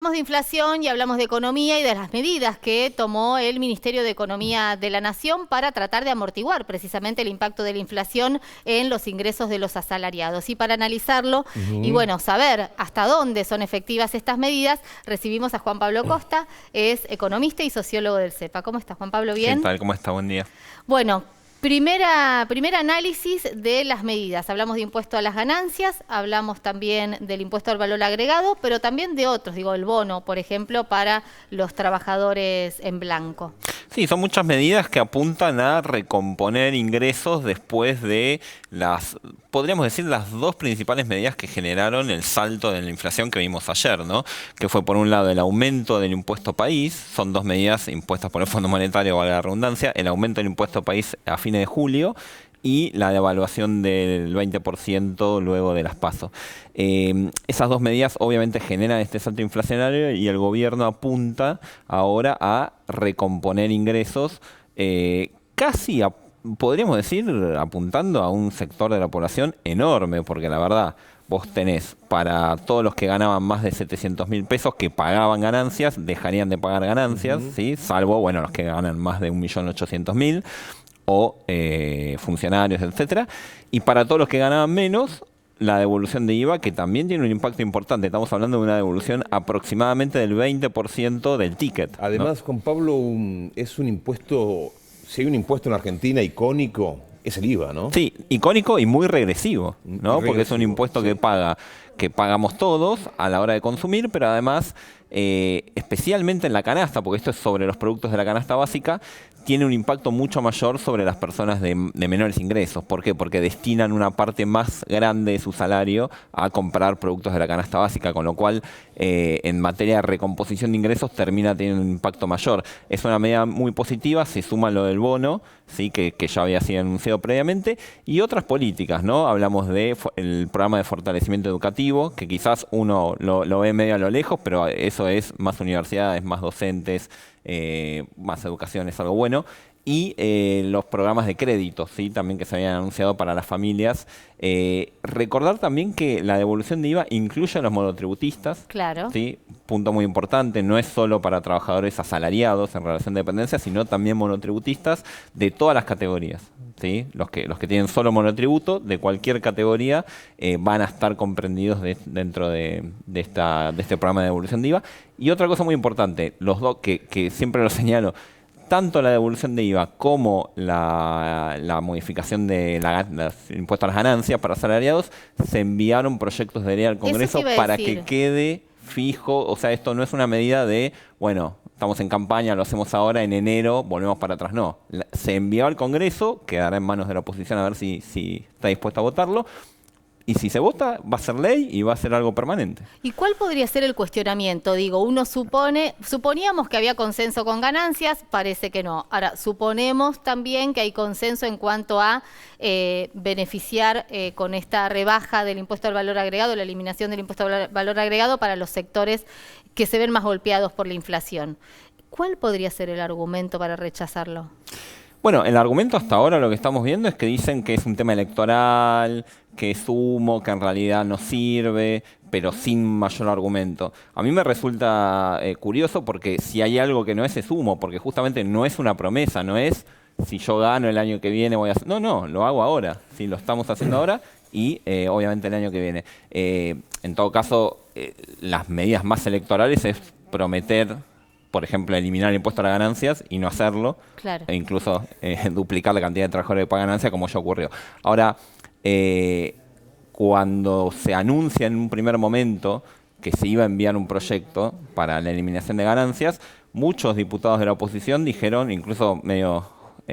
hablamos de inflación y hablamos de economía y de las medidas que tomó el Ministerio de Economía de la Nación para tratar de amortiguar precisamente el impacto de la inflación en los ingresos de los asalariados. Y para analizarlo y bueno, saber hasta dónde son efectivas estas medidas, recibimos a Juan Pablo Costa, es economista y sociólogo del CEPA. ¿Cómo estás, Juan Pablo? ¿Bien? ¿Qué tal? ¿Cómo está? Buen día. Bueno, primer análisis de las medidas. Hablamos de impuesto a las ganancias, hablamos también del impuesto al valor agregado, pero también de otros, digo, el bono, por ejemplo, para los trabajadores en blanco. Sí, son muchas medidas que apuntan a recomponer ingresos después de podríamos decir, las dos principales medidas que generaron el salto de la inflación que vimos ayer, ¿no? Que fue, por un lado, el aumento del impuesto país. Son dos medidas impuestas por el Fondo Monetario, valga la redundancia. El aumento del impuesto país a fines de julio y la devaluación del 20% luego de las PASO. Esas dos medidas obviamente generan este salto inflacionario y el gobierno apunta ahora a recomponer ingresos podríamos decir, apuntando a un sector de la población enorme, porque la verdad, vos tenés para todos los que ganaban más de 700.000 pesos que pagaban ganancias, dejarían de pagar ganancias, ¿sí? Salvo, bueno, los que ganan más de 1.800.000 o funcionarios, etcétera. Y para todos los que ganaban menos, la devolución de IVA, que también tiene un impacto importante. Estamos hablando de una devolución aproximadamente del 20% del ticket, ¿no? Además, Juan Pablo, es un impuesto, si hay un impuesto en Argentina icónico, es el IVA, ¿no? Sí, icónico y muy regresivo, ¿no? Porque es un impuesto que pagamos todos a la hora de consumir, pero además, especialmente en la canasta, porque esto es sobre los productos de la canasta básica, tiene un impacto mucho mayor sobre las personas de menores ingresos. ¿Por qué? Porque destinan una parte más grande de su salario a comprar productos de la canasta básica, con lo cual en materia de recomposición de ingresos termina teniendo un impacto mayor. Es una medida muy positiva, se suma lo del bono, ¿sí? que ya había sido anunciado previamente, y otras políticas, ¿no? Hablamos del programa de fortalecimiento educativo, que quizás uno lo ve medio a lo lejos, pero eso es más universidades, más docentes, más educación, es algo bueno. Y los programas de créditos, ¿sí? También que se habían anunciado para las familias. Recordar también que la devolución de IVA incluye a los monotributistas. Claro. ¿Sí? Punto muy importante, no es solo para trabajadores asalariados en relación de dependencia, sino también monotributistas de todas las categorías, ¿sí? Los que tienen solo monotributo, de cualquier categoría, van a estar comprendidos dentro de este programa de devolución de IVA. Y otra cosa muy importante, los dos que siempre lo señalo, tanto la devolución de IVA como la modificación del impuesto a las ganancias para asalariados, se enviaron proyectos de ley al Congreso para que quede fijo. O sea, esto no es una medida de, bueno, estamos en campaña, lo hacemos ahora, en enero volvemos para atrás. No, se envió al Congreso, quedará en manos de la oposición a ver si está dispuesta a votarlo. Y si se vota, va a ser ley y va a ser algo permanente. ¿Y cuál podría ser el cuestionamiento? Digo, uno suponíamos que había consenso con ganancias, parece que no. Ahora, suponemos también que hay consenso en cuanto a beneficiar con esta rebaja del impuesto al valor agregado, la eliminación del impuesto al valor agregado para los sectores que se ven más golpeados por la inflación. ¿Cuál podría ser el argumento para rechazarlo? Bueno, el argumento hasta ahora lo que estamos viendo es que dicen que es un tema electoral, que es humo, que en realidad no sirve, pero sin mayor argumento. A mí me resulta curioso porque si hay algo que no es humo, porque justamente no es una promesa, no es si yo gano el año que viene voy a hacer... No, lo hago ahora, ¿sí? Lo estamos haciendo ahora y obviamente el año que viene. En todo caso, las medidas más electorales es prometer, por ejemplo, eliminar el impuesto a las ganancias y no hacerlo, claro, e incluso duplicar la cantidad de trabajadores que pagan ganancias, como ya ocurrió. Ahora, cuando se anuncia en un primer momento que se iba a enviar un proyecto para la eliminación de ganancias, muchos diputados de la oposición dijeron, incluso medio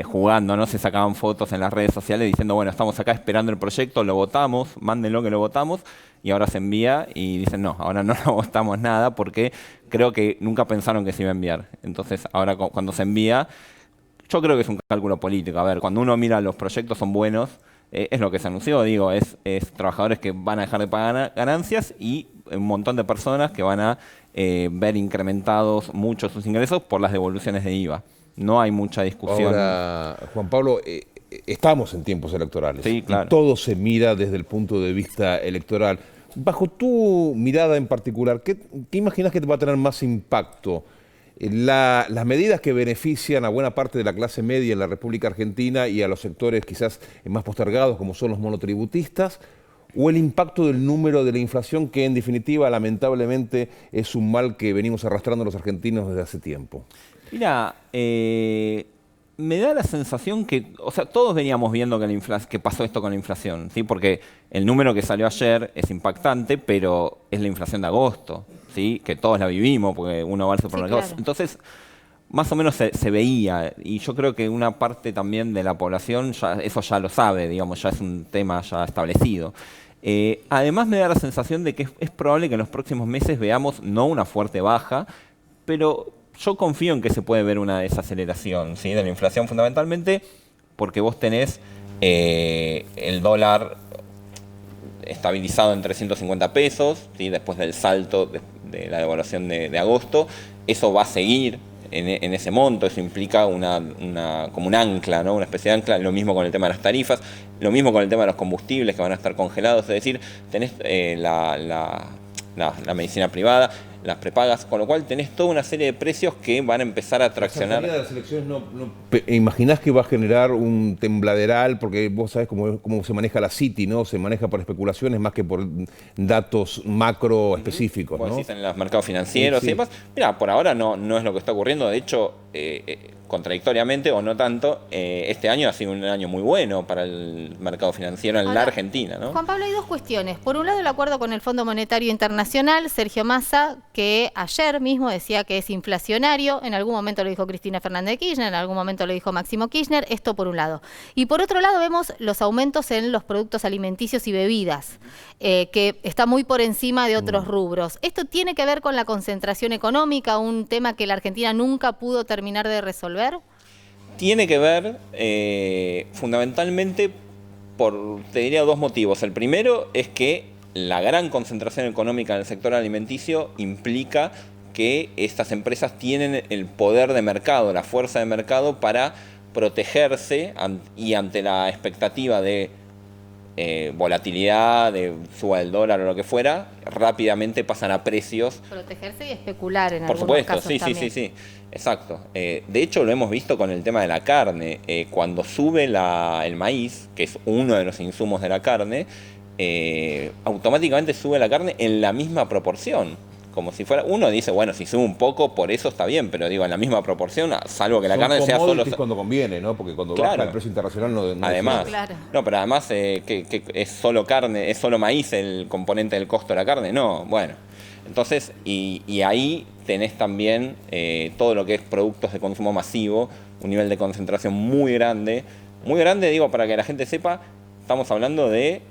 jugando, ¿no? Se sacaban fotos en las redes sociales diciendo, bueno, estamos acá esperando el proyecto, lo votamos, mándenlo que lo votamos, y ahora se envía y dicen, no, ahora no lo votamos nada porque creo que nunca pensaron que se iba a enviar. Entonces, ahora cuando se envía, yo creo que es un cálculo político. A ver, cuando uno mira los proyectos son buenos, es lo que se anunció, digo, es trabajadores que van a dejar de pagar ganancias y un montón de personas que van a ver incrementados mucho sus ingresos por las devoluciones de IVA. No hay mucha discusión. Ahora, Juan Pablo, estamos en tiempos electorales. Sí, claro. Y todo se mira desde el punto de vista electoral. Bajo tu mirada en particular, ¿qué imaginas que te va a tener más impacto? Las medidas que benefician a buena parte de la clase media en la República Argentina y a los sectores quizás más postergados, como son los monotributistas, o el impacto del número de la inflación, que en definitiva, lamentablemente, es un mal que venimos arrastrando los argentinos desde hace tiempo. Mira, me da la sensación que, o sea, todos veníamos viendo que pasó esto con la inflación, ¿sí? Porque el número que salió ayer es impactante, pero es la inflación de agosto, ¿sí? Que todos la vivimos, porque uno va al supermercado. Sí, claro. Entonces, más o menos se veía, y yo creo que una parte también de la población eso ya lo sabe, digamos, ya es un tema ya establecido. Además me da la sensación de que es probable que en los próximos meses veamos no una fuerte baja, pero yo confío en que se puede ver una desaceleración, ¿sí? De la inflación, fundamentalmente porque vos tenés el dólar estabilizado en 350 pesos, ¿sí? Después del salto de la devaluación de agosto. Eso va a seguir en ese monto, eso implica como un ancla, ¿no? Una especie de ancla. Lo mismo con el tema de las tarifas, lo mismo con el tema de los combustibles que van a estar congelados, es decir, tenés la medicina privada, las prepagas, con lo cual tenés toda una serie de precios que van a empezar a traccionar. ¿La salida de las elecciones imaginás que va a generar un tembladeral? Porque vos sabés cómo se maneja la City, ¿no? Se maneja por especulaciones más que por datos macro específicos, ¿no? Existen los mercados financieros y demás. Mira, por ahora no es lo que está ocurriendo. De hecho, contradictoriamente o no tanto, este año ha sido un año muy bueno para el mercado financiero en la Argentina, ¿no? Juan Pablo, hay dos cuestiones. Por un lado, el acuerdo con el Fondo Monetario Internacional, Sergio Massa, que ayer mismo decía que es inflacionario, en algún momento lo dijo Cristina Fernández de Kirchner, en algún momento lo dijo Máximo Kirchner, esto por un lado. Y por otro lado vemos los aumentos en los productos alimenticios y bebidas, que está muy por encima de otros rubros. ¿Esto tiene que ver con la concentración económica, un tema que la Argentina nunca pudo terminar de resolver? Tiene que ver fundamentalmente te diría dos motivos. El primero es que la gran concentración económica en el sector alimenticio implica que estas empresas tienen el poder de mercado, la fuerza de mercado para protegerse y ante la expectativa de volatilidad, de suba del dólar o lo que fuera, rápidamente pasan a precios. Protegerse y especular en algunos casos. Por supuesto, sí, exacto. De hecho, lo hemos visto con el tema de la carne. Cuando sube el maíz, que es uno de los insumos de la carne, automáticamente sube la carne en la misma proporción. Como si fuera, uno dice, bueno, si sube un poco, por eso está bien, pero digo, en la misma proporción, salvo que la carne sea solo... cuando conviene, ¿no? Porque cuando baja el precio internacional no además, no, pero además, que es solo carne, es solo maíz el componente del costo de la carne, no, bueno. Entonces, y ahí tenés también todo lo que es productos de consumo masivo, un nivel de concentración muy grande, digo, para que la gente sepa. Estamos hablando de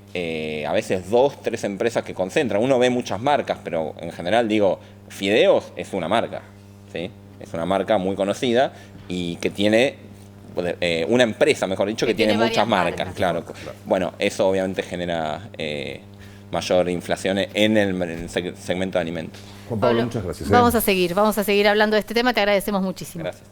a veces 2, 3 empresas que concentran. Uno ve muchas marcas, pero en general digo, Fideos es una marca, ¿sí? Es una marca muy conocida y que tiene una empresa, mejor dicho, que tiene muchas marcas. Claro. Bueno, eso obviamente genera mayor inflación en el segmento de alimentos. Juan Pablo, muchas gracias. Vamos a seguir hablando de este tema, te agradecemos muchísimo. Gracias.